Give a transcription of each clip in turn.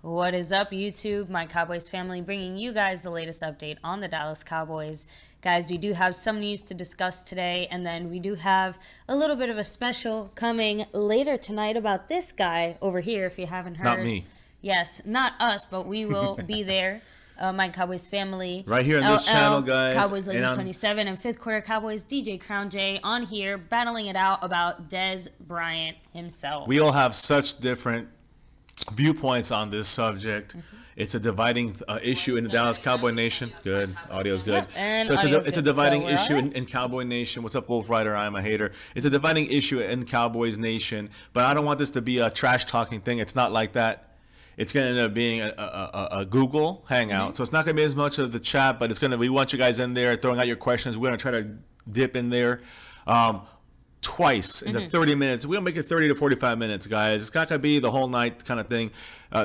What is up, YouTube? My Cowboys family bringing you guys the latest update on the Dallas Cowboys. Guys, we do have some news to discuss today, and then we do have a little bit of a special coming later tonight about this guy over here, if you haven't heard. Not me. Yes, not us, but we will be there. My Cowboys family. Right here on this channel, guys. Cowboys Legend 27 and fifth quarter Cowboys DJ Crown J on here battling it out about Dez Bryant himself. We all have such different viewpoints on this subject. It's a dividing issue in the Dallas Cowboy Nation. Good. Audio's good. And so it's a dividing issue right. in Cowboy Nation. What's up, Wolf Rider? I'm a hater. It's a dividing issue in Cowboys Nation, but I don't want this to be a trash talking thing. It's not like that. It's going to end up being a Google Hangout. So it's not going to be as much of the chat, but it's going to, we want you guys in there throwing out your questions. We're going to try to dip in there twice in the 30 minutes. We'll make it 30 to 45 minutes, guys. It's not going to be the whole night kind of thing.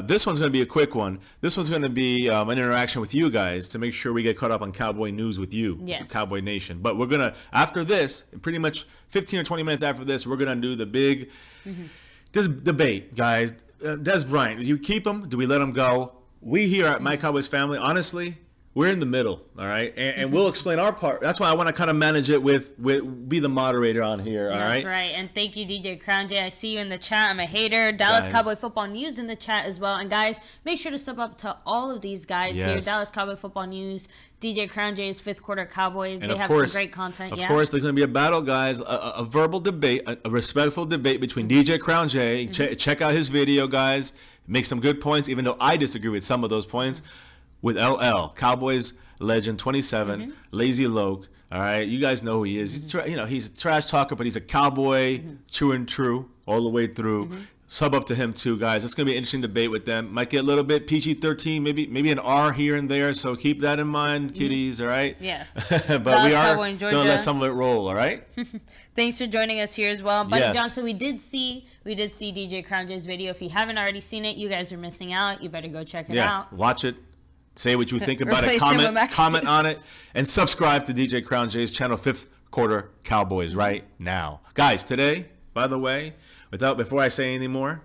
This one's going to be a quick one. This one's going to be an interaction with you guys to make sure we get caught up on Cowboy news with you, yes. the Cowboy Nation. But we're going to, after this, pretty much 15 or 20 minutes after this, we're going to do the big this debate, guys. Dez Bryant, do you keep him? Do we let him go? We here at My Cowboys family, honestly, we're in the middle, all right? And we'll explain our part. That's why I want to kind of manage it with be the moderator on here, all right? That's right. And thank you, DJ Crown J. I see you in the chat. I'm a hater. Dallas Cowboy Football News in the chat as well. And guys, make sure to sub up to all of these guys here. Dallas Cowboy Football News, DJ Crown J's fifth quarter Cowboys. And they have some great content. Of course, there's going to be a battle, guys, a verbal debate, a respectful debate between DJ Crown J. Check out his video, guys. Make some good points, even though I disagree with some of those points. With LL, Cowboys Legend 27, Lazy Loke. All right, you guys know who he is. He's he's a trash talker, but he's a cowboy, true and true, all the way through. Sub up to him too, guys. It's gonna be an interesting debate with them. Might get a little bit PG-13, maybe an R here and there. So keep that in mind, kiddies. All right. Yes. But we are gonna let some of it roll. All right. Thanks for joining us here as well, Buddy Johnson. We did see DJ Crown J's video. If you haven't already seen it, you guys are missing out. You better go check it out. Watch it. Say what you think about it. Comment on it. And subscribe to DJ Crown J's channel, Fifth Quarter Cowboys, right now. Guys, today, by the way, before I say anything more,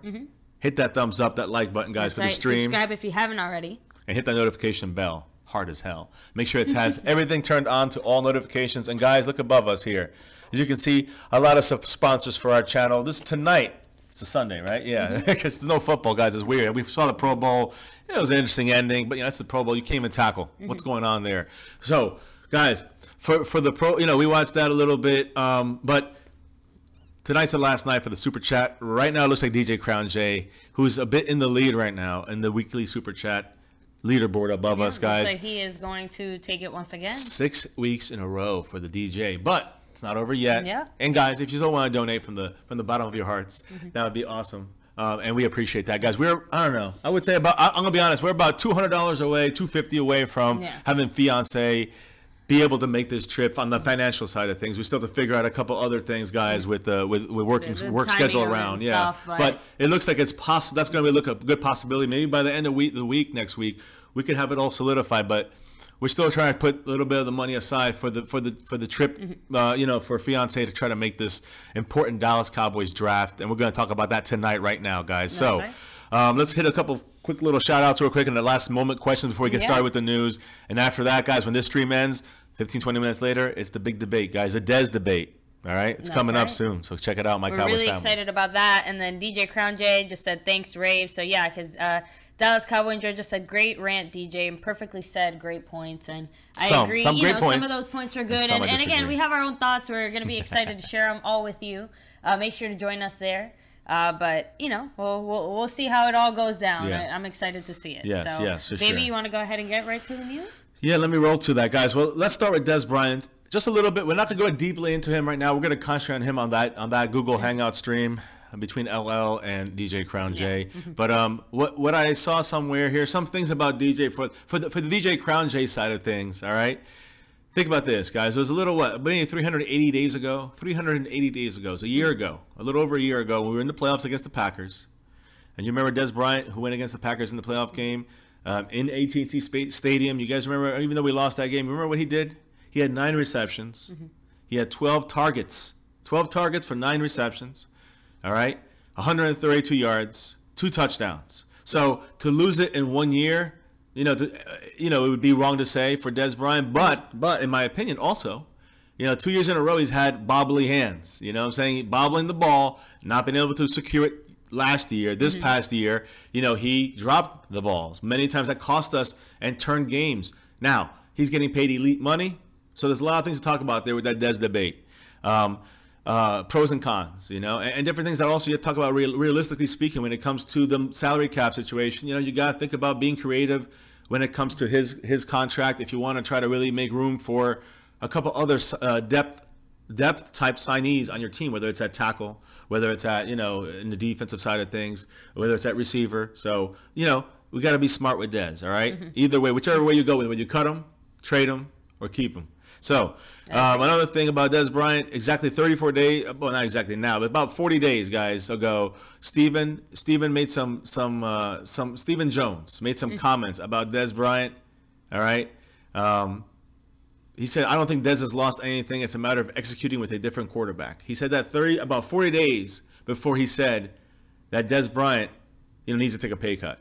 hit that thumbs up, that like button, guys, for the stream. Subscribe if you haven't already. And hit that notification bell. Hard as hell. Make sure it has everything turned on to all notifications. And guys, look above us here. As you can see, a lot of sponsors for our channel. This tonight. It's a Sunday, right? Yeah, because there's no football, guys. It's weird. We saw the Pro Bowl. It was an interesting ending, but that's the Pro Bowl. You can't even tackle. What's going on there? So, guys, for the Pro, we watched that a little bit, but tonight's the last night for the Super Chat. Right now, it looks like DJ Crown J, who's a bit in the lead right now in the weekly Super Chat leaderboard above us, guys. Looks like he is going to take it once again. 6 weeks in a row for the DJ, but it's not over yet. Yeah. And guys, if you still want to donate from the bottom of your hearts, that would be awesome. And we appreciate that, guys. I don't know. I would say I'm gonna be honest. We're about $200 away, $250 away from having fiance be able to make this trip on the financial side of things. We still have to figure out a couple other things, guys, with work schedule around. Stuff, but it looks like it's possible. That's going to be a good possibility. Maybe by the end of the week next week, we could have it all solidified. But we're still trying to put a little bit of the money aside for the trip, for fiance to try to make this important Dallas Cowboys draft, and we're going to talk about that tonight, right now, guys. Let's hit a couple quick little shout outs real quick and the last moment questions before we get started with the news. And after that, guys, when this stream ends, 15-20 minutes later, it's the big debate, guys, the Dez debate. All right, it's coming up soon, so check it out, My Cowboys family. We're really excited about that. And then DJ Crown J just said thanks, Rave. So yeah, because Dallas Cowboy and George just said great rant, DJ, and perfectly said great points. And I agree. Some great points. Some of those points were good. And again, we have our own thoughts. We're going to be excited to share them all with you. Make sure to join us there. But we'll see how it all goes down. Yeah. I'm excited to see it. Yes, yes, for sure. You want to go ahead and get right to the news? Yeah, let me roll to that, guys. Well, let's start with Dez Bryant. Just a little bit. We're not going to go deeply into him right now. We're going to concentrate on him on that Google Hangout stream between LL and DJ Crown J. But what I saw somewhere here, some things about DJ for the DJ Crown J side of things. All right, think about this, guys. It was a little maybe 380 days ago. 380 days ago. So a year ago, a little over a year ago, when we were in the playoffs against the Packers. And you remember Dez Bryant, who went against the Packers in the playoff game in AT&T Stadium. You guys remember? Even though we lost that game, remember what he did? He had 9 receptions. He had 12 targets. 12 targets for 9 receptions. All right? 132 yards, 2 touchdowns. So to lose it in 1 year, it would be wrong to say for Dez Bryant. But in my opinion, also, 2 years in a row he's had bobbly hands. You know what I'm saying? Bobbling the ball, not being able to secure it last year. This past year, he dropped the balls many times. That cost us and turned games. Now he's getting paid elite money, so there's a lot of things to talk about there with that Dez debate. Pros and cons, and different things that also you have to talk about realistically speaking when it comes to the salary cap situation. You got to think about being creative when it comes to his contract if you want to try to really make room for a couple other depth type signees on your team, whether it's at tackle, whether it's at in the defensive side of things, whether it's at receiver. So we got to be smart with Dez. All right, either way, whichever way you go with, whether you cut him, trade him, or keep him. So another thing about Dez Bryant, exactly 34 days, well, not exactly now, but about 40 days, guys, ago, Steven made Steven Jones made some comments about Dez Bryant. All right. He said, I don't think Dez has lost anything. It's a matter of executing with a different quarterback. He said that about 40 days before he said that Dez Bryant, needs to take a pay cut.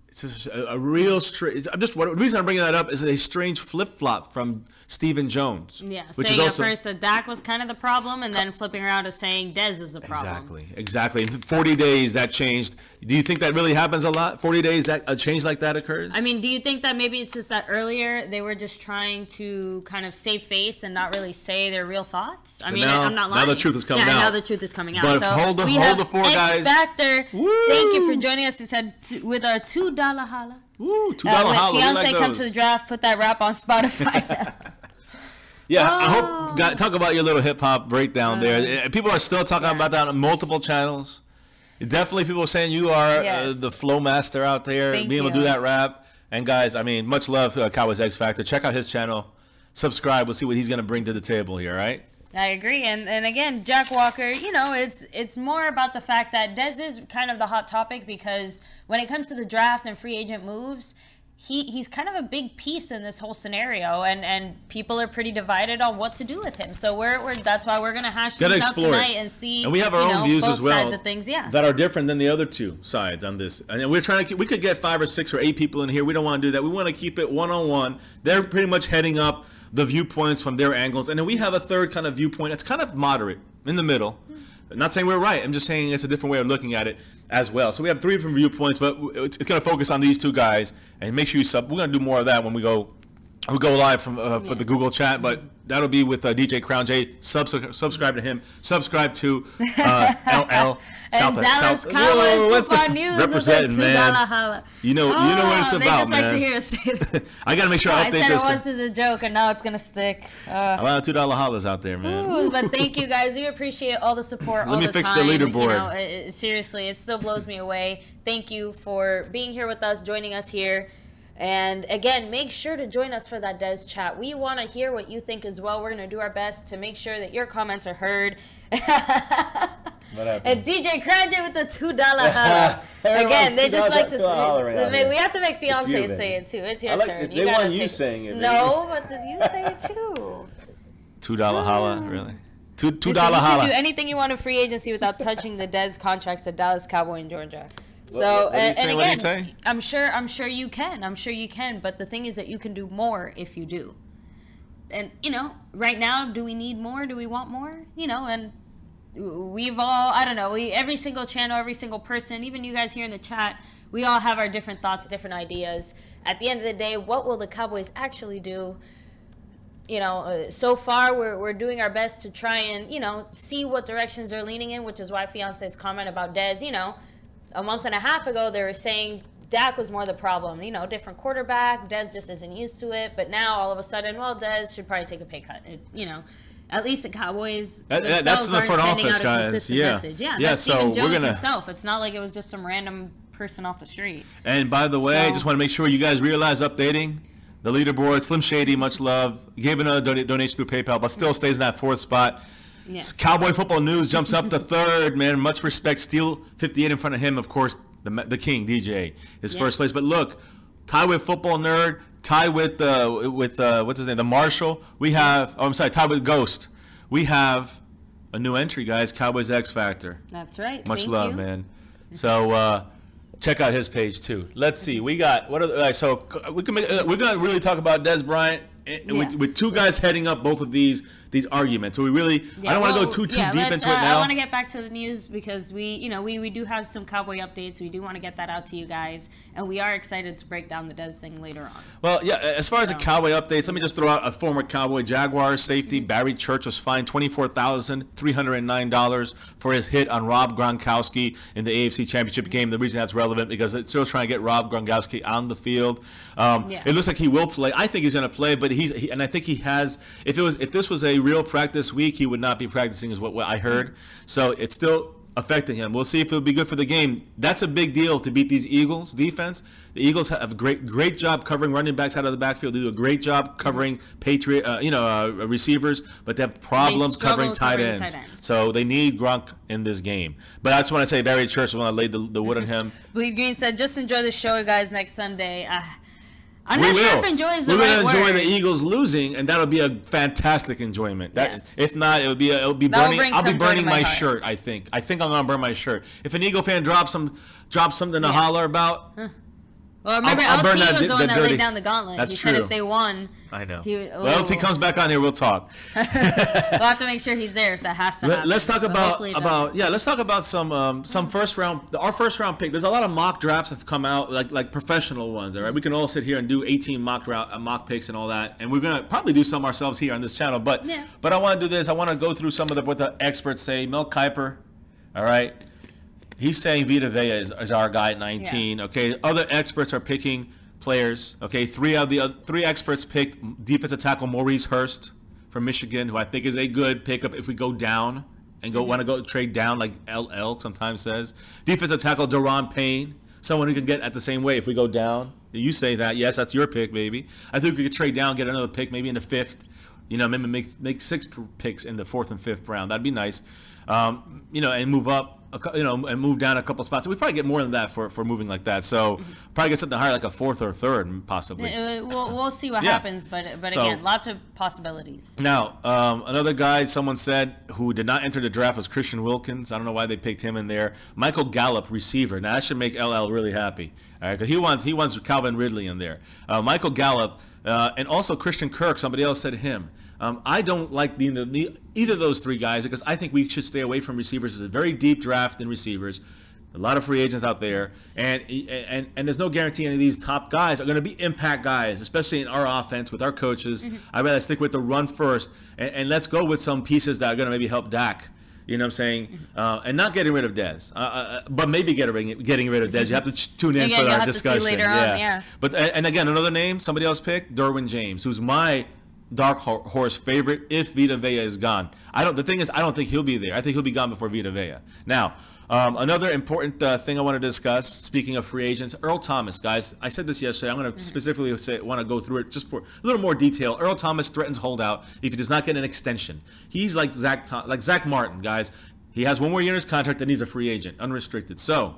It's just a real strange. The reason I'm bringing that up is a strange flip-flop from Steven Jones. Yeah, saying at first that Dak was kind of the problem, and then flipping around to saying Dez is the problem. Exactly. In 40 days, that changed. Do you think that really happens a lot? 40 days, that a change like that occurs? I mean, do you think that maybe it's just that earlier they were just trying to kind of save face and not really say their real thoughts? I mean, I'm not lying. Now the truth is coming out. Yeah, now the truth is coming out. But so hold the four, guys. X-Factor, thank you for joining us. He said with a $2 holla. Woo, $2 holla. Fiance come to the draft, put that rap on Spotify. Yeah, I hope. Talk about your little hip hop breakdown there. People are still talking about that on multiple channels. Definitely, people are saying you are the flow master out there, being able to do that rap. And guys, I mean, much love to Cowboys X Factor. Check out his channel. Subscribe. We'll see what he's going to bring to the table here. Right? I agree, and again, Jack Walker, it's more about the fact that Dez is kind of the hot topic because when it comes to the draft and free agent moves, he's kind of a big piece in this whole scenario, and people are pretty divided on what to do with him. So that's why we're gonna hash things out tonight and see. And we have our own views both as well sides of things, that are different than the other two sides on this. And we're trying to. We could get 5 or 6 or 8 people in here. We don't want to do that. We want to keep it one-on-one. They're pretty much heading up the viewpoints from their angles, and then we have a third kind of viewpoint that's kind of moderate in the middle. I'm not saying we're right. I'm just saying it's a different way of looking at it as well. So we have 3 different viewpoints, but it's going to focus on these 2 guys. And make sure you sub. We're going to do more of that when we go live from for the Google chat. But that'll be with DJ Crown J. Subscribe to him. Subscribe to LL. And Dallas Cowboys football news representing, man. Holla. You know what it's about, man. Like to hear us say that. I gotta make sure I update this. I said it once as a joke, and now it's gonna stick. A lot of $2 hollers out there, man. Ooh, but thank you guys. We appreciate all the support. Let me fix the leaderboard. Seriously, it still blows me away. Thank you for being here with us, joining us here. And again, make sure to join us for that Dez chat. We want to hear what you think as well. We're going to do our best to make sure that your comments are heard. And DJ Cranjay with the $2 holla. Again, they just like to say. We have to make fiance say it too. It's your turn. They want you saying it. No, but you say it too. $2 holla, really? $2 holla. You can do anything you want in free agency without touching the Dez contracts at Dallas Cowboy in Georgia. So and again, I'm sure you can. I'm sure you can. But the thing is that you can do more if you do. And right now, do we need more? Do we want more? And we've all, I don't know, every single channel, every single person, even you guys here in the chat, we all have our different thoughts, different ideas. At the end of the day, what will the Cowboys actually do? So far we're doing our best to try and see what directions they're leaning in, which is why Fiance's comment about Dez, a month and a half ago, they were saying Dak was more the problem. Different quarterback. Dez just isn't used to it. But now, all of a sudden, well, Dez should probably take a pay cut. At least the Cowboys that's the front office, guys. Message. That's Steven Jones himself. It's not like it was just some random person off the street. And by the way, I just want to make sure you guys realize updating the leaderboard. Slim Shady, much love. Gave another donation through PayPal, but still stays in that 4th spot. Yes. Cowboy Football News jumps up to 3rd, man. Much respect. Steel 58 in front of him, of course. The king, DJ, is first place. But look, tie with Football Nerd, tie with what's his name, the Marshall. We have, tie with Ghost. We have a new entry, guys. Cowboys X Factor. That's right. Much love, man. So check out his page too. Let's see. We got what are so we can make we're gonna really talk about Dez Bryant with two guys heading up both of these arguments. So we really I don't want to go too deep into it now. I want to get back to the news because we do have some Cowboy updates. We do want to get that out to you guys, and we are excited to break down the Dez thing later on. Well, yeah. As far as the Cowboy updates, let me just throw out a former Cowboy Jaguars safety Barry Church was fined $24,309 for his hit on Rob Gronkowski in the AFC Championship game. The reason that's relevant because it's still trying to get Rob Gronkowski on the field. It looks like he will play. I think he's going to play, but and I think he has. If this was a real practice week, he would not be practicing, is what I heard. So it's still affecting him. We'll see if it'll be good for the game. That's a big deal to beat these Eagles defense. The Eagles have a great job covering running backs out of the backfield. They do a great job covering receivers, but they have problems covering tight ends. So they need Gronk in this game. But I just want to say Barry Church when I laid the wood on him. Bleed Green said, just enjoy the show, guys, next Sunday. I'm not sure if enjoy is the right word. We're going to enjoy the Eagles losing, and that'll be a fantastic enjoyment. If not, it'll be burning. I'll be burning my shirt. I think I'm going to burn my shirt. If an Eagle fan drops something to holler about. Well, remember, LT was the one that laid down the gauntlet. That's he true. said if they won, I know. Well, LT comes back on here, we'll talk. We'll have to make sure he's there if that has to happen. Let's talk about some first round. Our first round pick. There's a lot of mock drafts that have come out, like professional ones. All right, we can all sit here and do 18 mock picks and all that, and we're gonna probably do some ourselves here on this channel. But I want to do this. I want to go through some of what the experts say. Mel Kiper, all right. He's saying Vita Vea is our guy at 19. Okay, other experts are picking players. Okay, three experts picked defensive tackle Maurice Hurst from Michigan, who I think is a good pickup if we go down and want to go trade down like LL sometimes says. Defensive tackle Daron Payne, someone who can get at the same way if we go down. You say that, yes, that's your pick, baby. I think we could trade down, get another pick, maybe in the 5th. Maybe make 6 picks in the 4th and 5th round. That'd be nice. And move up. And move down a couple spots. We probably get more than that for moving like that. So probably get something higher, like a 4th or 3rd, possibly. We'll see what happens. But again, lots of possibilities. Now, another guy someone said who did not enter the draft was Christian Wilkins. I don't know why they picked him in there. Michael Gallup, receiver. Now that should make LL really happy. All right, because he wants Calvin Ridley in there. Michael Gallup and also Christian Kirk. Somebody else said him. I don't like either of those 3 guys because I think we should stay away from receivers. It's a very deep draft in receivers. A lot of free agents out there, and there's no guarantee any of these top guys are going to be impact guys, especially in our offense with our coaches. I'd rather stick with the run first, and let's go with some pieces that are going to maybe help Dak. You know what I'm saying? And not getting rid of Dez, but maybe getting rid of Dez. You have to tune in for our discussion. To see later on, But and again, another name somebody else picked, Derwin James, who's my dark horse favorite if Vita Vea is gone. The thing is, I don't think he'll be there. I think he'll be gone before Vita Vea. Now, another important thing I want to discuss, speaking of free agents, Earl Thomas, guys. I said this yesterday. I'm going to specifically want to go through it just for a little more detail. Earl Thomas threatens holdout if he does not get an extension. He's like Zach Martin, guys. He has 1 more year in his contract, and he's a free agent, unrestricted. So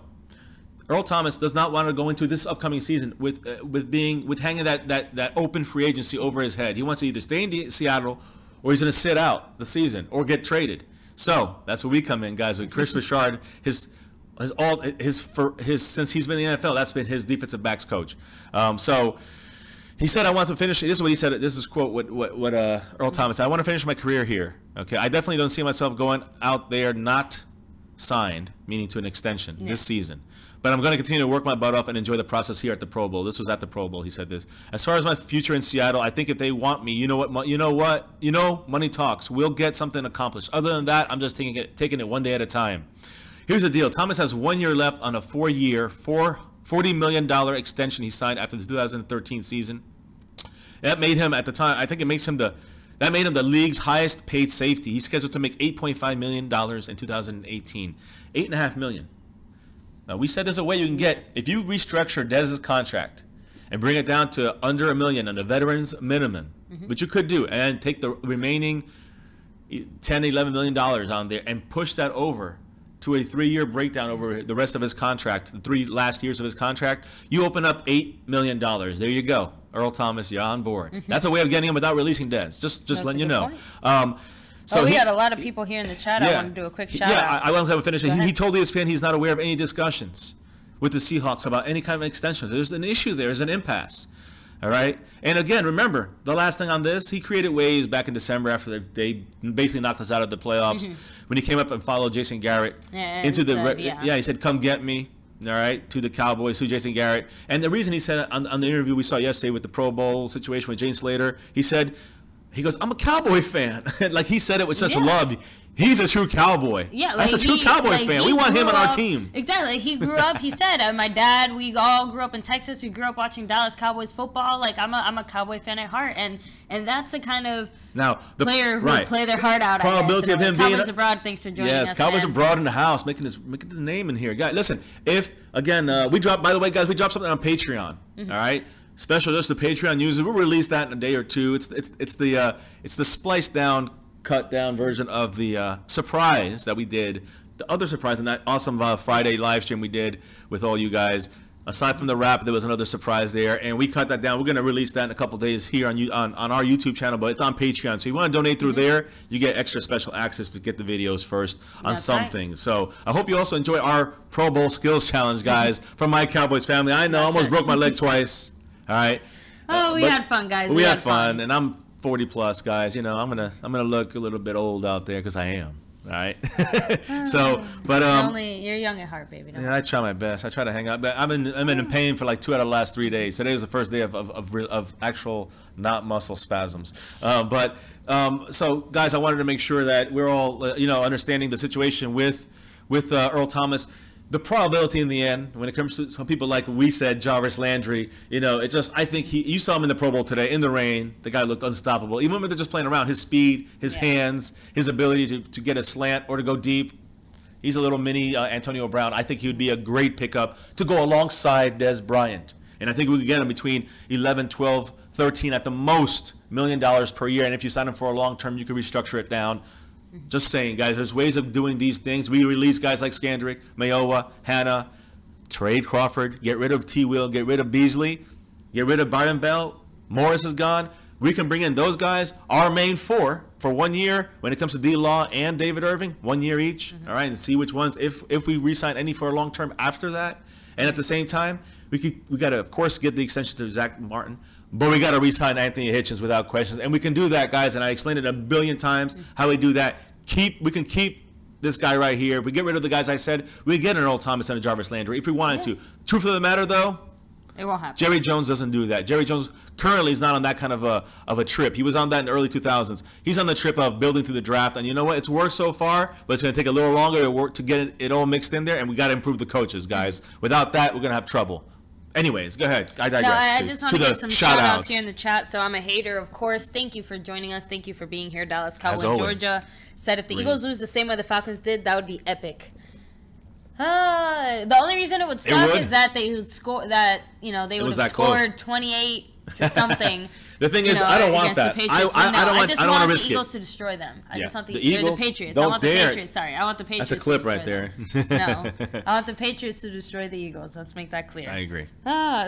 Earl Thomas does not want to go into this upcoming season with hanging that open free agency over his head. He wants to either stay in Seattle or he's going to sit out the season or get traded. So that's where we come in, guys. With Chris Richard, since he's been in the NFL, that's been his defensive backs coach. So he said, "I want to finish." This is what he said. This is quote what Earl Thomas said. "I want to finish my career here. Okay, I definitely don't see myself going out there not signed, meaning to an extension this season. But I'm going to continue to work my butt off and enjoy the process here at the Pro Bowl." This was at the Pro Bowl. He said this. "As far as my future in Seattle, I think if they want me, money talks. We'll get something accomplished. Other than that, I'm just taking it one day at a time." Here's the deal. Thomas has 1 year left on a 4-year, $40 million extension he signed after the 2013 season. That made him, at the time, I think it makes him that made him the league's highest paid safety. He's scheduled to make $8.5 million in 2018. $8.5 million. Now, we said there's a way you can get, if you restructure Dez's contract and bring it down to under $1 million on the veterans minimum, which you could do, and take the remaining $10-11 million on there and push that over to a 3-year breakdown over the rest of his contract, the 3 last years of his contract, you open up $8 million. There you go. Earl Thomas, you're on board. That's a way of getting him without releasing Dez. Just letting you know. So we had a lot of people here in the chat. I want to do a quick shout out. I want to finish. He told ESPN he's not aware of any discussions with the Seahawks about any kind of extension. There's an issue there. There's an impasse. All right. And again, remember, the last thing on this, he created waves back in December after they basically knocked us out of the playoffs when he came up and followed Jason Garrett into the he said, come get me. All right, to the Cowboys, to Jason Garrett. And the reason he said on the interview we saw yesterday with the Pro Bowl situation with Jane Slater, he goes, I'm a Cowboy fan. Like he said it with such love. He's a true Cowboy. Yeah, like that's a true Cowboy fan. We want him on our team. Exactly. He grew up. He said, my dad. We all grew up in Texas. We grew up watching Dallas Cowboys football. Like I'm a Cowboy fan at heart, and that's the kind of player who play their heart out. Probability of him being Cowboys abroad. Thanks for joining us. Yes, Cowboys abroad in the house, making the name in here. Guys, listen. If again, we dropped. By the way, guys, we dropped something on Patreon. All right. Special just the Patreon users. We'll release that in a day or two. It's the spliced down, cut down version of the surprise that we did. The other surprise in that awesome Friday live stream we did with all you guys. Aside from the rap, there was another surprise there, and we cut that down. We're gonna release that in a couple days here on our YouTube channel, but it's on Patreon. So you want to donate through there, you get extra special access to get the videos first on some things. So I hope you also enjoy our Pro Bowl skills challenge, guys, from my Cowboys family. I know I almost broke my leg twice. All right. Oh, we had fun, guys. We had fun, and I'm 40 plus, guys. You know, I'm gonna look a little bit old out there because I am. All right. So, but you're young at heart, baby. Yeah, I try my best. I try to hang out, but I'm in pain for like 2 out of the last 3 days. Today was the first day of actual not muscle spasms. So guys, I wanted to make sure that we're all understanding the situation with Earl Thomas. The probability in the end, when it comes to some people like we said, Jarvis Landry, I think you saw him in the Pro Bowl today in the rain. The guy looked unstoppable. Even when they're just playing around, his speed, his hands, his ability to get a slant or to go deep. He's a little mini Antonio Brown. I think he would be a great pickup to go alongside Dez Bryant. And I think we could get him between 11, 12, 13 at the most $1 million per year. And if you sign him for a long term, you could restructure it down. Just saying, guys, there's ways of doing these things. We release guys like Skandrick, Mayowa, Hanna, trade Crawford, get rid of T. Will, get rid of Beasley, get rid of Byron Bell. Morris is gone. We can bring in those guys, our main four, for 1 year when it comes to D-Law and David Irving, 1 year each, all right, and see which ones, if we re-sign any for a long term after that. And at the same time, we got to, of course, get the extension to Zach Martin, but we got to re-sign Anthony Hitchens without questions. And we can do that, guys, and I explained it a billion times how we do that. We can keep this guy right here. If we get rid of the guys I said, we get an Earl Thomas and a Jarvis Landry if we wanted to. Truth of the matter, though, it won't happen. Jerry Jones doesn't do that. Jerry Jones currently is not on that kind of a trip. He was on that in the early 2000s. He's on the trip of building through the draft. And you know what? It's worked so far, but it's going to take a little longer to get it all mixed in there. And we got to improve the coaches, guys. Without that, we're going to have trouble. Anyways, go ahead. I digress. No, I just want to give some shout-outs here in the chat. So I'm a hater, of course. Thank you for joining us. Thank you for being here. Dallas Cowboys Georgia said if the Eagles lose the same way the Falcons did, that would be epic. The only reason it would suck is that they would score they would have scored 28 to something. The thing is, I don't want that. I don't want the Eagles to destroy them. I just want the Patriots. I want the Patriots. Sorry, I want the Patriots. That's a clip right there. No, I want the Patriots to destroy the Eagles. Let's make that clear. I agree.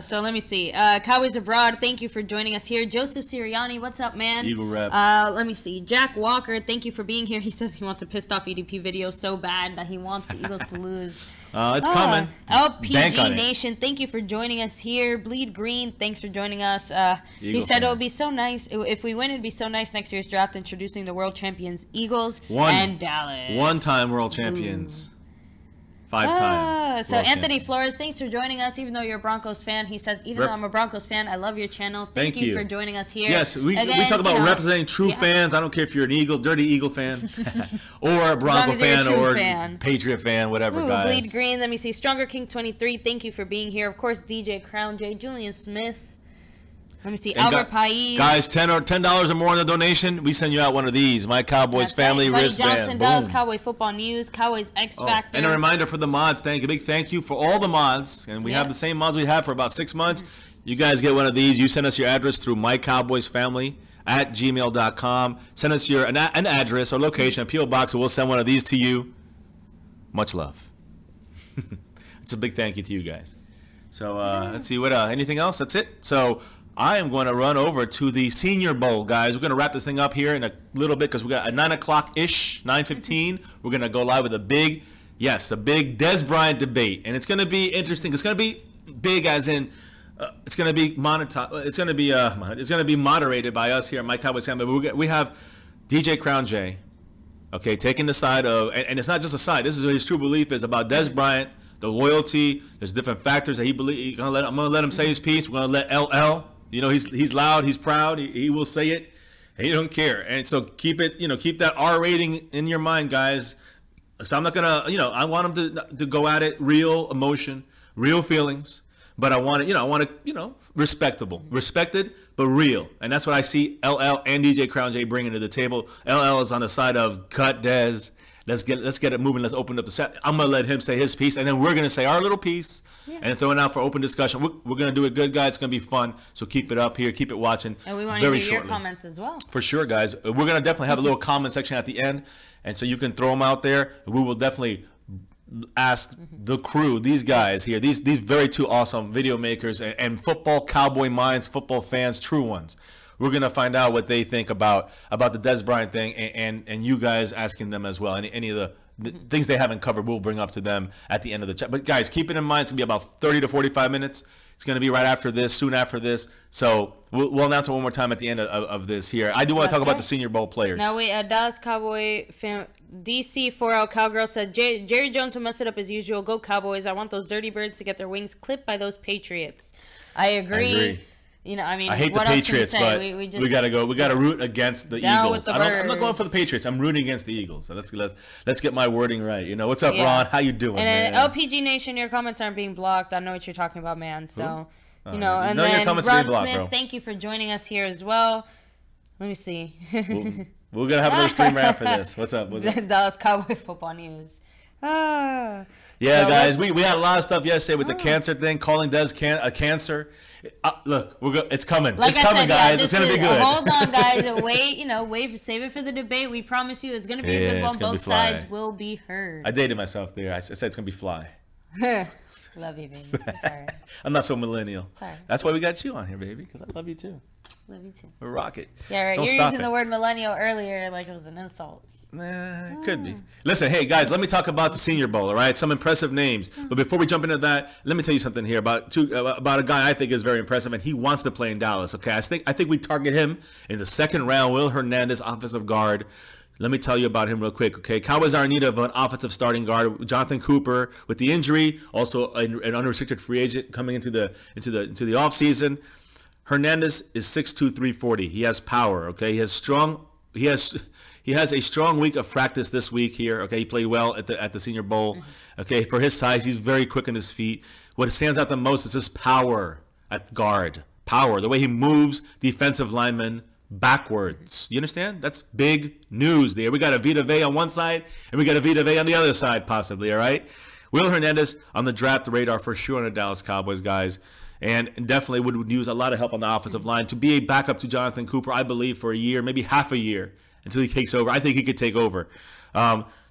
So let me see. Cowboys abroad. Thank you for joining us here. Joseph Sirianni, what's up, man? Eagle rep. Let me see. Jack Walker, thank you for being here. He says he wants a pissed off EDP video so bad that he wants the Eagles to lose. It's coming. LPG Nation, thank you for joining us here. Bleed Green, thanks for joining us. He said it would be so nice. If we win, it'd be so nice next year's draft introducing the world champions Eagles and Dallas. One-time world champions. 5-time. So Anthony Flores, thanks for joining us. Even though you're a Broncos fan, he says, even though I'm a Broncos fan, I love your channel. Thank you for joining us here. Yes, we talk about representing true fans. I don't care if you're an dirty Eagle fan, or a Bronco fan, or Patriot fan, whatever, guys. Bleed Green. Let me see. Stronger King 23. Thank you for being here. Of course, DJ Crown J, Julian Smith. Let me see. Albert Pais. Guys, $10 or more on the donation, we send you out one of these. My Cowboys family wristband. Johnson, Dallas Cowboy Football News, Cowboys X Factor. And a reminder for the mods. A big thank you for all the mods. And we have the same mods we have for about 6 months. You guys get one of these. You send us your address through mycowboysfamily@gmail.com. Send us an address or location, a P.O. box, and we'll send one of these to you. Much love. It's a big thank you to you guys. So let's see. What anything else? That's it. So I am going to run over to the Senior Bowl, guys. We're going to wrap this thing up here in a little bit because we got a 9 o'clock-ish, 9:15. We're going to go live with a big Yes, the big Dez Bryant debate, and it's going to be interesting. It's going to be big, as in it's going to be It's going to be moderated by us here at My Cowboys Fan. But we have DJ Crown J, okay, taking the side of, and it's not just a side. This is what his true belief is about Dez Bryant, the loyalty. There's different factors that he believes. I'm going to let him say his piece. We're going to let LL. You know, he's loud. He's proud. He will say it. He don't care. And so keep that R rating in your mind, guys. So I'm not gonna, I want him to go at it, real emotion, real feelings, but I want it, respected, but real. And that's what I see LL and DJ Crown J bringing to the table. LL is on the side of cut Dez. Let's get it moving. Let's open up the set. I'm gonna let him say his piece, and then we're gonna say our little piece, and throw it out for open discussion. We're gonna do it good, guys. It's gonna be fun. So keep it up here, keep it watching. And we want to hear your comments as well. For sure, guys. We're gonna definitely have a little comment section at the end, and so you can throw them out there. We will definitely ask the crew, these guys here, these very two awesome video makers and football cowboy minds, football fans, true ones. We're going to find out what they think about the Dez Bryant thing, and you guys asking them as well. Any of the things they haven't covered, we'll bring up to them at the end of the chat. But guys, keep it in mind, it's going to be about 30 to 45 minutes. It's going to be right after this, soon after this. So we'll announce it one more time at the end of this here. I do want to talk about the Senior Bowl players. Now, wait, Dallas Cowboy fan, DC4L Cowgirl said, Jerry Jones will mess it up as usual. Go Cowboys. I want those dirty birds to get their wings clipped by those Patriots. I agree. I hate the Patriots, but we gotta go. We gotta root against the Eagles. I'm not going for the Patriots. I'm rooting against the Eagles. So let's get my wording right. What's up, Ron? How you doing? And then LPG Nation, your comments aren't being blocked. I know what you're talking about, man. So and then Ron Smith, thank you for joining us here as well. Let me see. We're gonna have another stream right after this. What's up? Dallas Cowboy football news. Yeah, so guys, we had a lot of stuff yesterday with the cancer thing, calling Dez a cancer. Look, it's coming. It's coming, guys. It's gonna be good. Hold on, guys. Wait. Save it for the debate. We promise you, it's gonna be a good one. Both sides will be heard. I dated myself there. I said it's gonna be fly. Love you, baby. It's all right. I'm not so millennial. Sorry. That's why we got you on here, baby. Because I love you too. Love you too. We rock it. Yeah, right. You're using the word millennial earlier like it was an insult. Nah, it could be. Listen, hey guys, let me talk about the Senior Bowl. All right, some impressive names. But before we jump into that, let me tell you something here about a guy I think is very impressive, and he wants to play in Dallas. Okay, I think we target him in the second round. Will Hernandez, offensive guard. Let me tell you about him real quick, okay? Cowboys are in need of an offensive starting guard. Jonathan Cooper with the injury, also an unrestricted free agent coming into the offseason. Hernandez is 6'2", 340. He has power, okay? He has a strong week of practice this week here, okay? He played well at the Senior Bowl, okay? For his size, he's very quick on his feet. What stands out the most is his power at guard. Power, the way he moves defensive linemen backwards. You understand? That's big news there. We got a Vita Vea on one side, and we got a Vita Vea on the other side, possibly, all right? Will Hernandez on the draft radar for sure on the Dallas Cowboys, guys, and definitely would use a lot of help on the offensive line to be a backup to Jonathan Cooper, I believe, for a year, maybe half a year until he takes over. I think he could take over.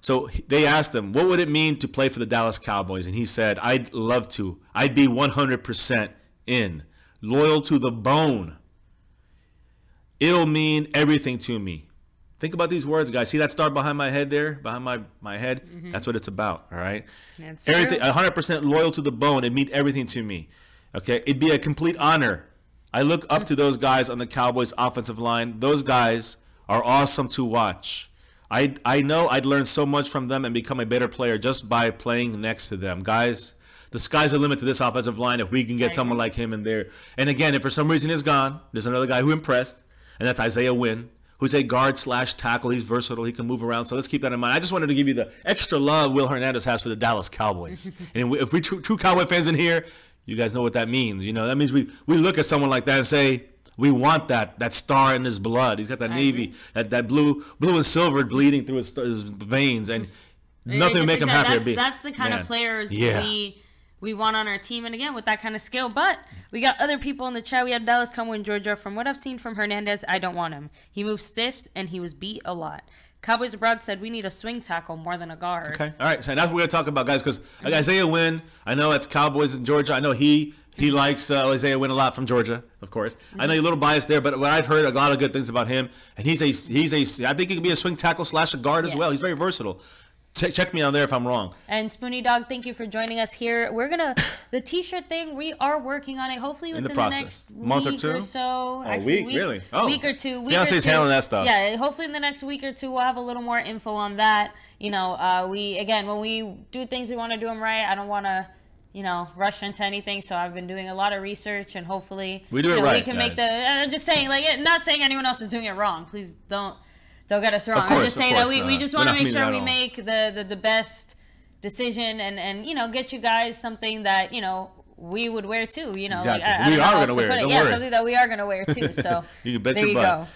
So they asked him, what would it mean to play for the Dallas Cowboys? And he said, I'd love to. I'd be 100% in, loyal to the bone. It'll mean everything to me. Think about these words, guys. See that star behind my head there? Behind my head? That's what it's about, all right? That's everything, true. 100% loyal to the bone. It mean everything to me, okay? It'd be a complete honor. I look up to those guys on the Cowboys offensive line. Those guys are awesome to watch. I know I'd learn so much from them and become a better player just by playing next to them. Guys, the sky's the limit to this offensive line if we can get someone like him in there. And again, if for some reason he's gone, there's another guy who impressed, and that's Isaiah Wynn, who's a guard/tackle. He's versatile. He can move around. So let's keep that in mind. I just wanted to give you the extra love Will Hernandez has for the Dallas Cowboys. And if we true Cowboy fans in here, you guys know what that means. That means we look at someone like that and say, we want that star in his blood. He's got that navy, that blue and silver bleeding through his veins, and nothing will make him happier. That's the kind of players we want on our team, and again, with that kind of skill. But we got other people in the chat. We have Dallas Cowboy in Georgia. From what I've seen from Hernandez, I don't want him. He moves stiffs, and he was beat a lot. Cowboys Abroad said we need a swing tackle more than a guard. Okay, all right. So that's what we're going to talk about, guys, because Isaiah Wynn, I know it's Cowboys in Georgia. I know he likes Isaiah Wynn a lot from Georgia, of course. I know you're a little biased there, but I've heard a lot of good things about him. And I think he could be a swing tackle / a guard as well. He's very versatile. check me on there if I'm wrong. And Spoonie Dog, thank you for joining us here. We're gonna the T-shirt thing. We are working on it. Hopefully within the next month week or two or so. Actually, week really? Week or two. Fiance's handling that stuff. Yeah, hopefully in the next week or two we'll have a little more info on that. You know, when we do things, we want to do them right. I don't want to, you know, rush into anything. So I've been doing a lot of research, and hopefully we do it right. We can make I'm just saying, like, not saying anyone else is doing it wrong. Please don't get us wrong. I'm just saying that we just want to make sure we make the best decision and you know, get you guys something that, you know, we would wear too. You know, exactly. We are going to wear it. Yeah, something that we are going to wear too. So you can bet your butt.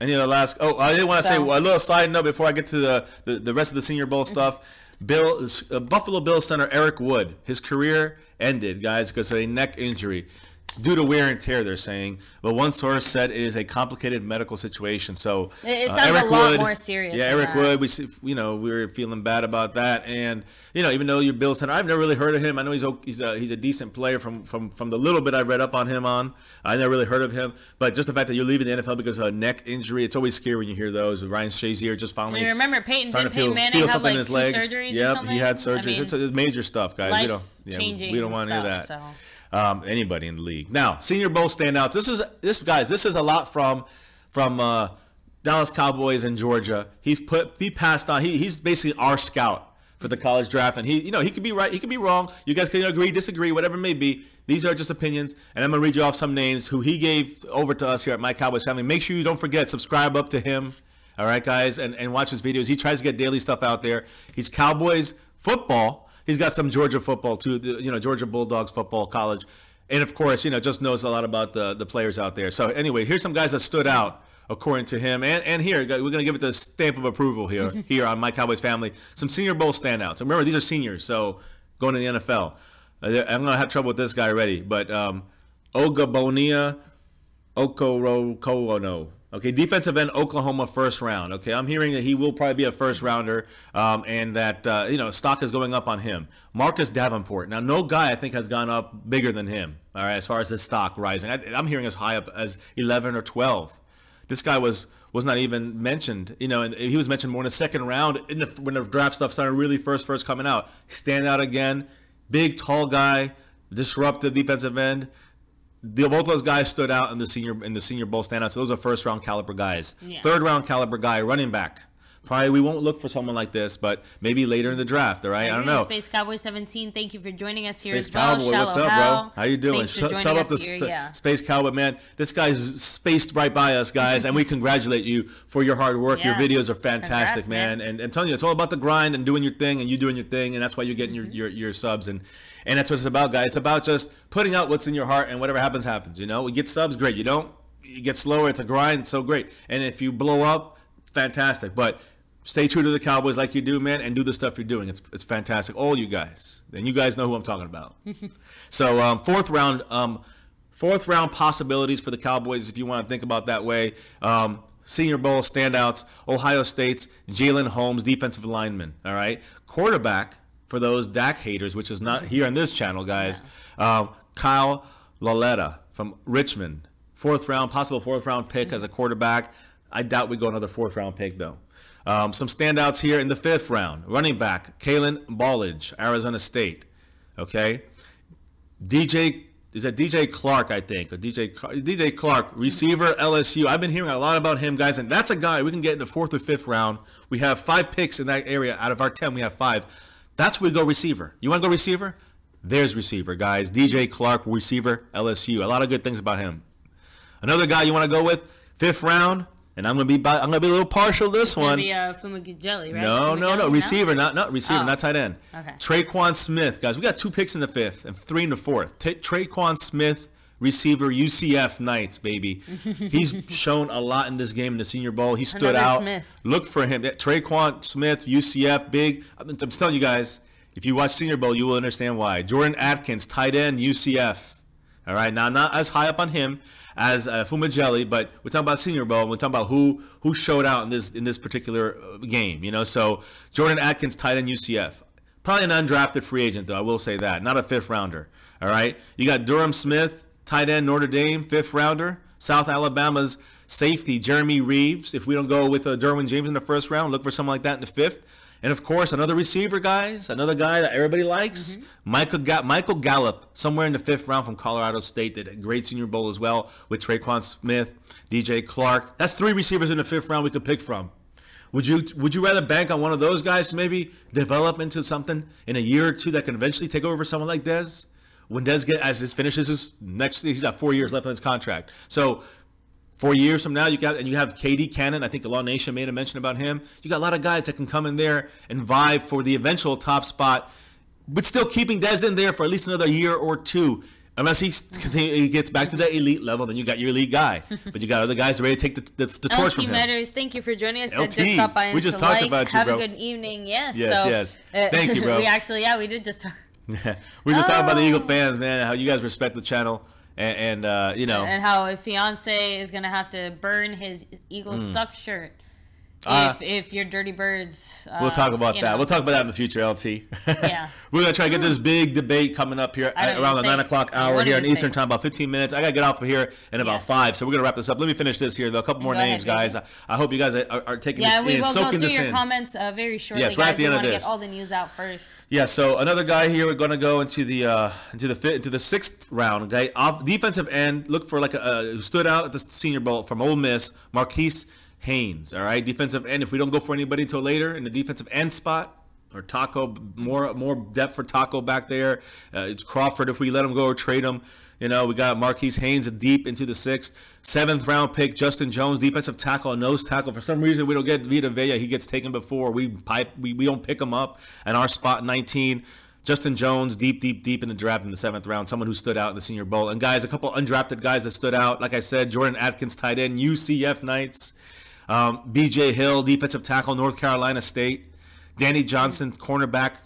Any other last? Oh, I did want to say a little side note before I get to the rest of the Senior Bowl stuff. Buffalo Bills center Eric Wood, his career ended, guys, because of a neck injury due to wear and tear, they're saying. But one source said it is a complicated medical situation. So it sounds Eric a lot more serious. Yeah, Eric Wood. We were feeling bad about that, and you know, even though you're Bill center, I've never really heard of him. I know he's a decent player from the little bit I read up on him. I never really heard of him, but just the fact that you're leaving the NFL because of a neck injury, it's always scary when you hear those. Ryan Shazier just finally. You remember Peyton Manning had something like in his 2 legs. surgeries. Yep, or something? he had surgeries. I mean, it's major stuff, guys. We don't want any of that. So. Anybody in the league. Now, Senior Bowl standouts. This is a lot from Dallas Cowboys and Georgia. He passed on. He's basically our scout for the college draft, and he could be right, he could be wrong. You guys can agree, disagree, whatever it may be. These are just opinions, and I'm gonna read you off some names who he gave over to us here at My Cowboys Family. Make sure you don't forget, subscribe up to him. All right, guys, and watch his videos. He tries to get daily stuff out there. He's Cowboys football. He's got some Georgia football too, Georgia Bulldogs football, college. And of course, just knows a lot about the players out there. So anyway, here's some guys that stood out according to him. And here, we're going to give it the stamp of approval here on My Cowboys Family. Some Senior Bowl standouts. And remember, these are seniors, so going to the NFL. I'm going to have trouble with this guy already. But Ogabonia Okorokono. Okay, defensive end, Oklahoma, first round. Okay, I'm hearing that he will probably be a first rounder, and that stock is going up on him. Marcus Davenport. Now, no guy I think has gone up bigger than him. All right, as far as his stock rising, I'm hearing as high up as 11 or 12. This guy was not even mentioned. And he was mentioned more in the second round when the draft stuff started really first coming out. Stand out again, big, tall guy, disruptive defensive end. Both of those guys stood out in the Senior Bowl standouts. So those are first round caliber guys. Yeah. Third round caliber guy, running back. Probably we won't look for someone like this, but maybe later in the draft. All right, I don't know. Space Cowboy 17, thank you for joining us here Space as well. Cowboy, what's up, bro? How you doing? Sub up the Space Cowboy, man. This guy's spaced right by us, guys, and we congratulate you for your hard work. Yeah. Your videos are fantastic, man. And I'm telling you, it's all about the grind and doing your thing, and you doing your thing, and that's why you're getting your subs and that's what it's about, guys. It's about just putting out what's in your heart, and whatever happens, happens. We get subs, great. You don't, you get slower. It's a grind, so great. And if you blow up, fantastic. But stay true to the Cowboys like you do, man, and do the stuff you're doing. It's fantastic. All you guys. And you guys know who I'm talking about. So fourth round possibilities for the Cowboys, if you want to think about that way. Senior Bowl standouts, Ohio State's Jalen Holmes, defensive lineman. All right. Quarterback, for those Dak haters, which is not here on this channel, guys. Yeah. Kyle Lauletta from Richmond. Possible fourth round pick as a quarterback. I doubt we go another fourth round pick, though. Some standouts here in the fifth round. Running back, Kalen Ballage, Arizona State. Okay. DJ Clark, I think. Or DJ Clark, receiver, LSU. I've been hearing a lot about him, guys, and that's a guy we can get in the fourth or fifth round. We have 5 picks in that area. Out of our 10, we have 5. That's where we go receiver. You want to go receiver? There's receiver, guys. DJ Clark, receiver, LSU. A lot of good things about him. Another guy you want to go with, fifth round, and I'm gonna be a little partial this one. It's gonna be Fumageli, right? No, receiver, not receiver, not tight end. Okay. Traquan Smith, guys. We got 2 picks in the 5th and 3 in the 4th. Traquan Smith, receiver, UCF Knights, baby. He's shown a lot in this game in the Senior Bowl. He stood out. Smith. Look for him. Traquan Smith, UCF, big. I'm telling you guys, if you watch Senior Bowl, you will understand why. Jordan Atkins, tight end, UCF. All right, now not as high up on him as Fumageli, but we're talking about Senior Bowl. We're talking about who showed out in this particular game. So Jordan Atkins, tight end, UCF. Probably an undrafted free agent, though. I will say that. Not a 5th rounder. All right. You got Durham Smith, tight end, Notre Dame, 5th rounder. South Alabama's safety, Jeremy Reeves. If we don't go with Derwin James in the 1st round, look for someone like that in the 5th. And of course, another receiver, guys, another guy that everybody likes, Michael Gallup, somewhere in the 5th round from Colorado State, did a great Senior Bowl as well with Traquan Smith, DJ Clark. That's 3 receivers in the 5th round we could pick from. Would you rather bank on one of those guys to maybe develop into something in a year or two that can eventually take over for someone like Dez? When Dez finishes his next, he's got 4 years left on his contract. So 4 years from now, you have KD Cannon. I think Law Nation made a mention about him. You got a lot of guys that can come in there and vie for the eventual top spot, but still keeping Dez in there for at least another year or two. Unless he gets back to the elite level, then you got your elite guy. But you got other guys ready to take the torch from him. Matters, thank you for joining us. LT, just stop by we just talked about you, bro. Have a good evening. Yes. Yes. Thank you, bro. we did just talk. We just talking about the Eagle fans, man. How you guys respect the channel. And you know, and how a fiance is gonna have to burn his Eagles suck shirt if you're Dirty Birds. We'll talk about that. We'll talk about that in the future, LT. Yeah, we're gonna try to get this big debate coming up here around the 9 o'clock hour here in Eastern time, about 15 minutes. I gotta get off of here in about 5, so we're gonna wrap this up. Let me finish this here, though. A couple more names, guys. I hope you guys are taking this in, soaking this in. Yeah, we will go through your comments very shortly. Yes, right at the end of this. Get all the news out first. Yeah, so another guy here. We're gonna go into the 6th round. Okay, off defensive end. Look for like who stood out at the Senior Bowl from Ole Miss, Marquise Haynes. All right, defensive end. If we don't go for anybody until later in the defensive end spot, or Taco, more depth for Taco back there. It's Crawford if we let him go or trade him. You know, we got Marquise Haynes deep into the 6th. 7th round pick, Justin Jones, defensive tackle, nose tackle. For some reason, we don't get Vita Vea. He gets taken before. We don't pick him up at our spot 19. Justin Jones, deep in the draft in the 7th round, someone who stood out in the Senior Bowl. And guys, a couple undrafted guys that stood out. Like I said, Jordan Atkins, tight end, UCF Knights. B.J. Hill, defensive tackle, North Carolina State. Danny Johnson, cornerback,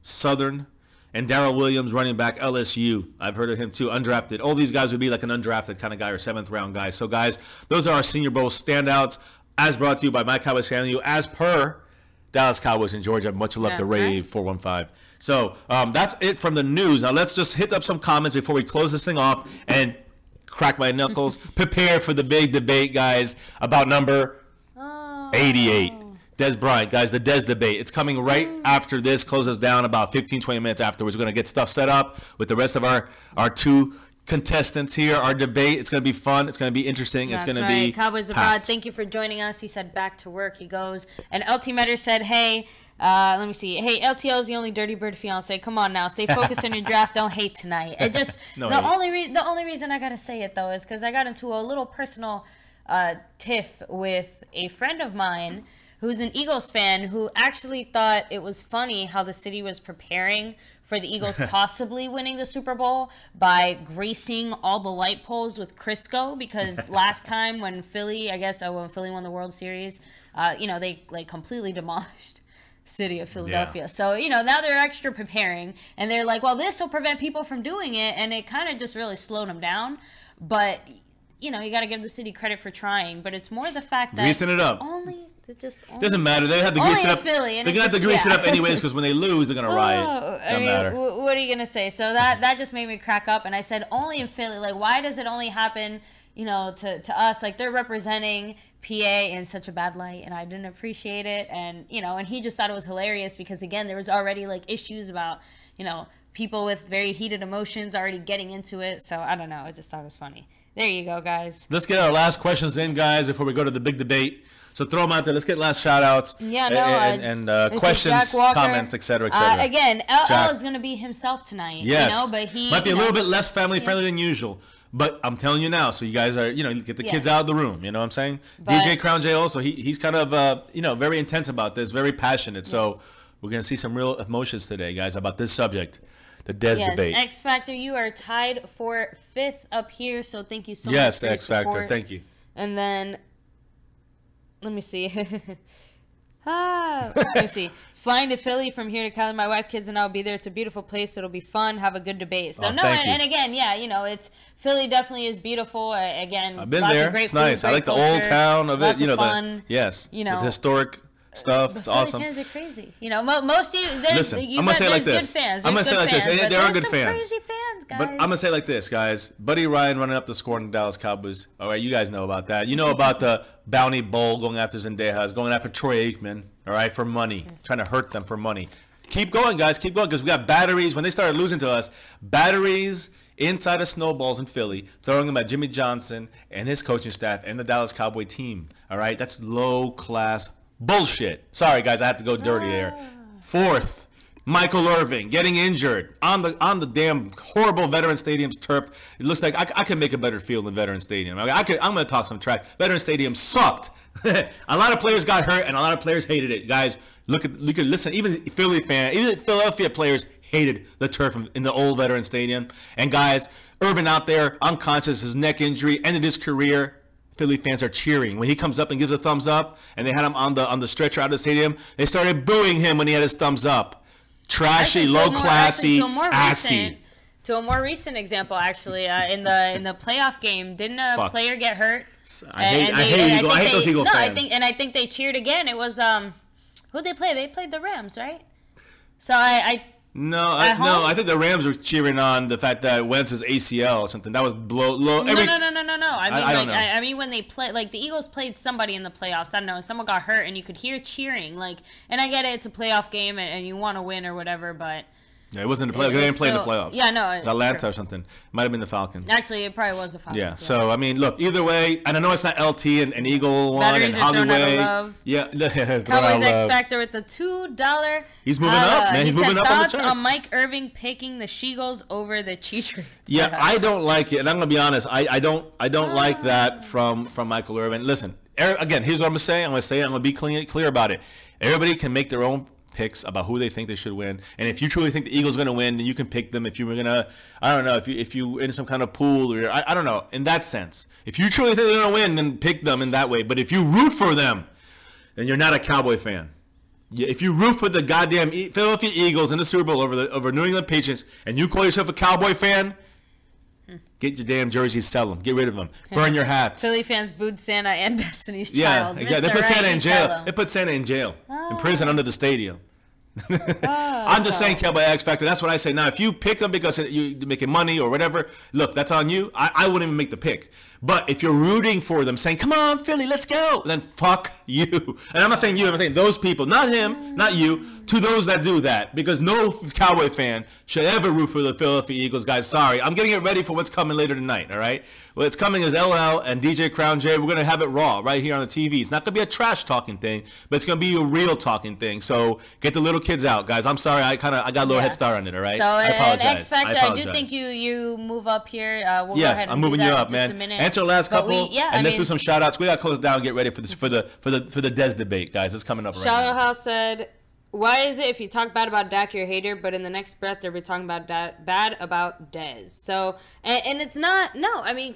Southern. And Darrell Williams, running back, LSU. I've heard of him too, undrafted. All these guys would be like an undrafted kind of guy or 7th round guy. So guys, those are our Senior Bowl standouts, as brought to you by My Cowboys Family, as per Dallas Cowboys in Georgia. Much love to Rave 415. So that's it from the news. Now let's just hit up some comments before we close this thing off and crack my knuckles. Prepare for the big debate, guys, about number 88. Dez Bryant, guys, the Dez debate. It's coming right after this. Closes down about 15, 20 minutes afterwards. We're going to get stuff set up with the rest of our 2 contestants here. Our debate. It's going to be fun. It's going to be interesting. That's it's going to be Cowboys Abroad. Thank you for joining us. He said back to work. He goes. And LT Metter said, hey, let me see. Hey, LTO is the only Dirty Bird fiance. Come on now. Stay focused on your draft. Don't hate tonight. It just the only reason I got to say it, though, is because I got into a little personal tiff with a friend of mine who's an Eagles fan who actually thought it was funny how the city was preparing for the Eagles possibly winning the Super Bowl by gracing all the light poles with Crisco, because last time when Philly won the World Series, they like completely demolished city of Philadelphia. Yeah. So, now they're extra preparing, and they're like, well, this will prevent people from doing it, and it kind of just really slowed them down. But, you got to give the city credit for trying, but it's more the fact that greasing it up. Doesn't matter. They have to grease it up. They're gonna have to grease it up anyways, because when they lose, they're gonna riot. Doesn't matter. What are you gonna say? So that just made me crack up, and I said, only in Philly. Like, why does it only happen, to us? Like, they're representing PA in such a bad light, and I didn't appreciate it. And and he just thought it was hilarious because, again, there was already like issues about people with very heated emotions already getting into it. So I don't know. I just thought it was funny. There you go, guys. Let's get our last questions in, guys, before we go to the big debate. So throw them out there. Let's get last shout-outs and questions, comments, et cetera, et cetera. Again, LL is going to be himself tonight. Yes. But he might be a little bit less family-friendly than usual. But I'm telling you now, so you guys are, get the kids out of the room. You know what I'm saying? But DJ Crown J also, he's kind of, very intense about this, very passionate. Yes. So we're going to see some real emotions today, guys, about this subject. The Dez debate. X Factor, you are tied for 5th up here, so thank you so much. Yes, X Factor, thank you. And then, let me see. Let me see. Flying to Philly from here to Cali, my wife, kids, and I'll be there. It's a beautiful place. It'll be fun. Have a good debate. So and again, it's Philly definitely is beautiful. Again, I've been there. It's nice. I like the old town of it. Fun. Yes. The historic stuff. It's awesome. Fans are crazy. You know, most of you. Listen, I'm gonna say it like this. I'm gonna say it like this. There are good fans. Crazy fans, guys. But I'm gonna say it like this, guys. Buddy Ryan running up the score in the Dallas Cowboys. All right, you guys know about that. You know about the Bounty Bowl going after Zendejas, going after Troy Aikman. All right, for money, trying to hurt them for money. Keep going, guys. Keep going, because we got batteries. When they started losing to us, batteries inside of snowballs in Philly, throwing them at Jimmy Johnson and his coaching staff and the Dallas Cowboy team. All right, that's low-class bullshit. Sorry, guys, I have to go dirty there. Fourth, Michael Irvin getting injured on the damn horrible Veteran Stadium's turf. It looks like I can make a better field than Veteran Stadium. I'm going to talk some trash. Veteran Stadium sucked. A lot of players got hurt and a lot of players hated it, guys. Listen. Even Philadelphia players hated the turf in the old Veteran Stadium. And guys, Irvin out there unconscious, his neck injury ended his career. Philly fans are cheering when he comes up and gives a thumbs up. And they had him on the stretcher out of the stadium. They started booing him when he had his thumbs up. Trashy, low classy, assy. To a more recent example, actually, in the playoff game, didn't a player get hurt? I hate those Eagle fans. I think they cheered again. It was who'd they play? They played the Rams, right? So No, I think the Rams were cheering on the fact that Wentz's ACL or something. That was low. No. I mean, when they play, like the Eagles played somebody in the playoffs. I don't know, and someone got hurt, and you could hear cheering. Like, and I get it, it's a playoff game, and you want to win or whatever, but. Yeah, it wasn't the playoffs. They didn't play in the playoffs. Yeah, no. It was Atlanta or something. Might have been the Falcons. Actually, it probably was the Falcons. Yeah, so, I mean, look, either way, and I know it's not LT and Eagle one Batteries and are thrown Hollywood. Out of love. Yeah. Cowboys X Factor with the $2. He's moving up, man. He's moving up on the charts. Thoughts on Mike Irving picking the She-Gulls over the Cheatriots? Yeah, I don't like it, and I'm going to be honest. I don't like that from Michael Irvin. Listen, again, here's what I'm going to say. I'm going to be clear about it. Everybody can make their own picks about who they think they should win, and if you truly think the Eagles are going to win, then you can pick them. If you were gonna, I don't know, if you in some kind of pool or I don't know, in that sense, if you truly think they're going to win, then pick them in that way. But if you root for them, then you're not a Cowboy fan. If you root for the goddamn Philadelphia Eagles in the Super Bowl over New England Patriots, and you call yourself a Cowboy fan, get your damn jerseys, sell them, get rid of them, burn your hats. Philly fans booed Santa and Destiny's Child. Yeah, they put Santa in jail. They put Santa in jail, in prison under the stadium. I'm just saying, Cowboy X Factor. That's what I say. Now, if you pick them because you're making money or whatever, look, that's on you. I wouldn't even make the pick. But if you're rooting for them, saying, come on, Philly, let's go, then fuck you. And I'm not saying you, I'm saying those people, not him, not you, to those that do that. Because no Cowboy fan should ever root for the Philadelphia Eagles, guys. Sorry. I'm getting it ready for what's coming later tonight, all right? What's coming is LL and DJ Crown J. We're going to have it raw right here on the TV. It's not going to be a trash talking thing, but it's going to be a real talking thing. So get the little kids out, guys. I'm sorry. I got a little head start on it, all right? So I apologize. X Factor, I do think you move up here. We'll yes, go ahead and I'm moving you up, man. Just a minute. Answer the last couple, let's do some shout outs. We got to close down and get ready for this for the Dez debate, guys. It's coming up right now. Shallow House said, why is it if you talk bad about Dak, you're a hater, but in the next breath, they'll be talking about bad about Dez? So, and it's not, no, I mean,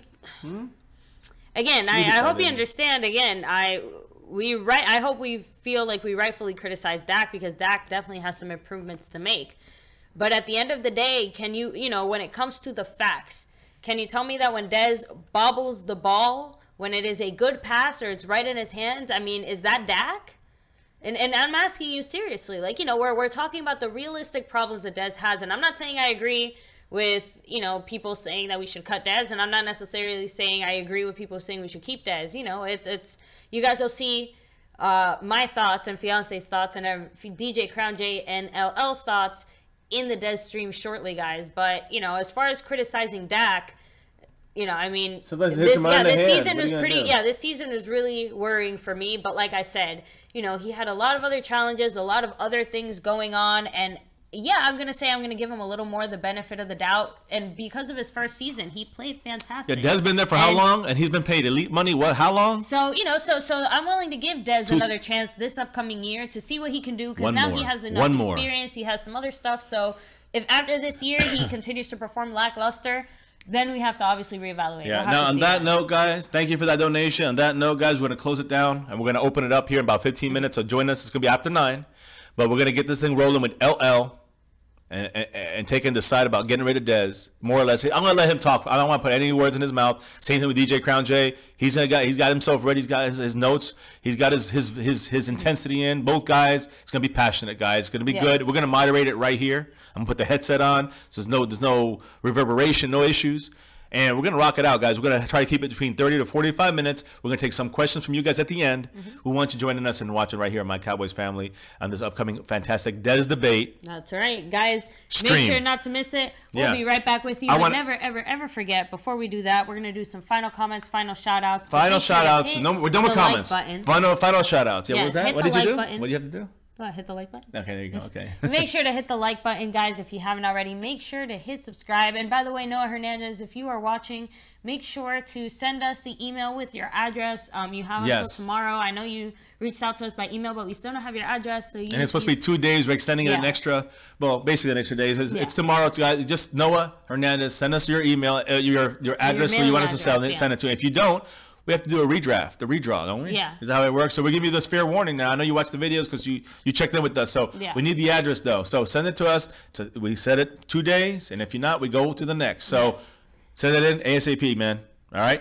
again, I hope you understand, again, I hope we feel like we rightfully criticize Dak because Dak definitely has some improvements to make. But at the end of the day, can you when it comes to the facts, can you tell me that when Dez bobbles the ball, when it is a good pass or it's right in his hands, I mean, is that Dak? And I'm asking you seriously, like, we're talking about the realistic problems that Dez has. And I'm not saying I agree with, people saying that we should cut Dez. And I'm not necessarily saying I agree with people saying we should keep Dez. It's you guys will see my thoughts and Fiance's thoughts and DJ Crown J and LL's thoughts in the Dez stream shortly, guys. But, as far as criticizing Dak, I mean, so this season was pretty. Yeah, this season is really worrying for me. But like I said, he had a lot of other challenges, a lot of other things going on, and yeah, I'm gonna give him a little more the benefit of the doubt. And because of his first season, he played fantastic. Yeah, Dez been there for how long? And he's been paid elite money. What? How long? So so I'm willing to give Dez another chance this upcoming year to see what he can do because now he has enough experience. He has some other stuff. So if after this year he continues to perform lackluster, then we have to obviously reevaluate. Yeah. Now, on that note, guys, thank you for that donation. On that note, guys, we're going to close it down, and we're going to open it up here in about 15 minutes. So join us. It's going to be after 9. But we're going to get this thing rolling with LL and taking the side about getting rid of Dez, more or less. I'm gonna let him talk. I don't want to put any words in his mouth. Same thing with DJ Crown J. He's got himself ready. He's got his notes. He's got his intensity in. Both guys. It's gonna be passionate, guys. It's gonna be good. We're gonna moderate it right here. I'm gonna put the headset on. So there's no reverberation, no issues. And we're going to rock it out, guys. We're going to try to keep it between 30 to 45 minutes. We're going to take some questions from you guys at the end. We want you joining us and watching right here on My Cowboys Family on this upcoming fantastic Dez debate. That's right, guys. Stream. Make sure not to miss it. We'll be right back with you. But never, ever, ever forget, before we do that, we're going to do some final comments, final shout-outs. Final shout-outs. No, we're done with comments. Final shout-outs. Yeah, what was that? What did you do? What do you have to do? Hit the like button. Okay, there you go. Okay. Make sure to hit the like button, guys, if you haven't already. Make sure to hit subscribe. And by the way, Noah Hernandez, if you are watching, make sure to send us the email with your address. You have until tomorrow. I know you reached out to us by email, but we still don't have your address. So and it's supposed to be 2 days. We're extending it an extra, well, basically an extra days. It's tomorrow. It's, guys, just Noah Hernandez. Send us your email, your address where you want us to send it to. If you don't, we have to do a redraw, don't we? Yeah. Is that how it works? So we give you this fair warning now. I know you watch the videos because you checked in with us. So we need the address, though. So send it to us. We set it 2 days, and if you're not, we go to the next. So send it in ASAP, man. All right?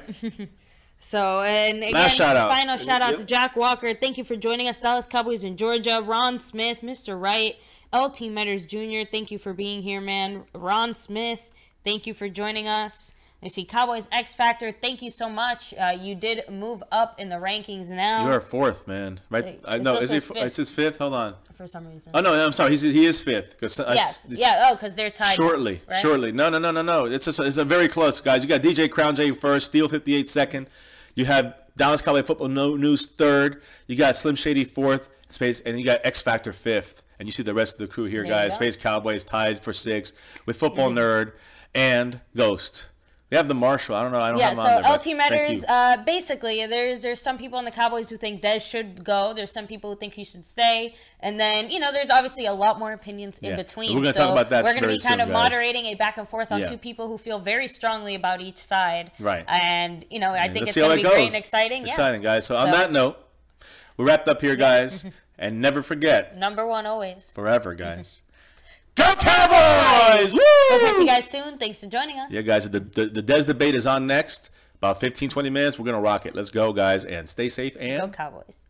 So, and again, final shout-out to Jack Walker. Thank you for joining us. Dallas Cowboys in Georgia. Ron Smith, Mr. Wright, LT Metters Jr., thank you for being here, man. Ron Smith, thank you for joining us. I see Cowboys X Factor. Thank you so much. You did move up in the rankings now. You are 4th, man. Right? No, is he? It's his 5th. Hold on. For some reason. Oh no, I'm sorry. He is 5th because Oh, because they're tied. Shortly. No. It's a very close, guys. You got DJ Crown J first, Steel 58 second. You have Dallas Cowboy Football News 3rd. You got Slim Shady 4th. And you got X Factor 5th. And you see the rest of the crew here, guys. Space Cowboys tied for 6th with Football Nerd and Ghost. We have the Marshall. I don't know. I don't have him on there. LT Metters, basically, there's some people in the Cowboys who think Dez should go. There's some people who think he should stay. And then, there's obviously a lot more opinions in between. We're going to talk about that. We're going to be kind of moderating a back and forth on two people who feel very strongly about each side. Right. And, I think it's going to be great and exciting. Exciting, guys. So on that note, we're wrapped up here, guys. And never forget. Number 1 always. Forever, guys. Go Cowboys! Woo! We'll talk to you guys soon. Thanks for joining us. Yeah, guys, the Dez debate is on next. About 15-20 minutes. We're going to rock it. Let's go, guys, and stay safe and go Cowboys.